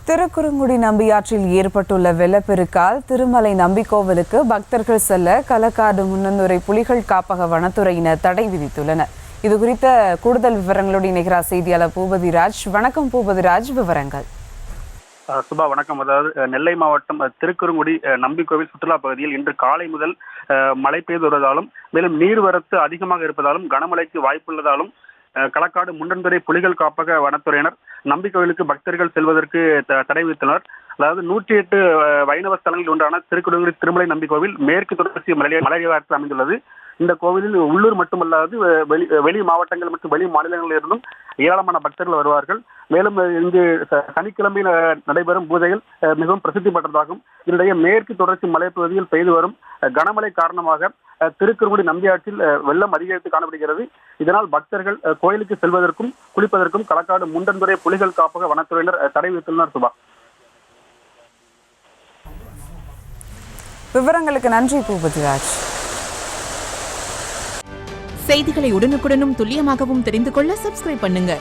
திருக்குறுங்குடி நம்பியாற்றில் ஏற்பட்டுள்ள வெள்ளப்பெருக்கால் திருமலை நம்பிக்கோவிலுக்கு பக்தர்கள் செல்ல களக்காடு முன்னந்துறை புலிகள் காப்பக வனத்துறையினர் தடை விதித்துள்ளனர். இது குறித்த கூடுதல் விவரங்களோடு இணைகிறார் செய்தியாளர் பூபதிராஜ். வணக்கம் பூபதிராஜ், விவரங்கள். சுபா வணக்கம். அதாவது நெல்லை மாவட்டம் திருக்குறுங்குடி நம்பிக்கோவில் சுற்றுலா பகுதியில் இன்று காலை முதல் மழை பெய்து வருவதாலும் மேலும் நீர்வரத்து அதிகமாக இருப்பதாலும் கனமழைக்கு வாய்ப்புள்ளதாலும் களக்காடு முன்னந்துறை புலிகள் காப்பக வனத்துறையினர் நம்பிக்கோவிலுக்கு பக்தர்கள் செல்வதற்கு தடை விதித்தனர். அதாவது 108 வைணவ ஸ்தலங்களில் ஒன்றான திருக்குறுங்குடி திருமலை நம்பிக்கோவில் மேற்கு தொடர்ச்சி மலையடிவாரத்தில் அமைந்துள்ளது. இந்த கோவிலில் உள்ளூர் மட்டுமல்லாது வெளி மாவட்டங்கள் மற்றும் வெளி மாநிலங்களில் இருந்தும் ஏராளமான பக்தர்கள் வருவார்கள். மேலும் இங்கு சனிக்கிழமை நடைபெறும் பூஜைகள் மிகவும் பிரசித்தி பெற்றதாகும். இதனிடையே மேற்கு தொடர்ச்சி மலைப்பகுதியில் பெய்து வரும் கனமழை காரணமாக திருக்குறுங்குடி நம்பியாற்றில் வெள்ளம் அதிகரித்து காணப்படுகிறது. இதனால் பக்தர்கள் கோயிலுக்கு செல்வதற்கும் குளிப்பதற்கும் களக்காடு முண்டந்துறை புலிகள் காப்பக வனத்துறையினர் தடை விதித்துள்ளனர். சுபா, விவரங்களுக்கு நன்றி பூபதிராஜ். செய்திகளை உடனுக்குடனும் துல்லியமாகவும் தெரிந்து கொள்ள சப்ஸ்கிரைப் பண்ணுங்க.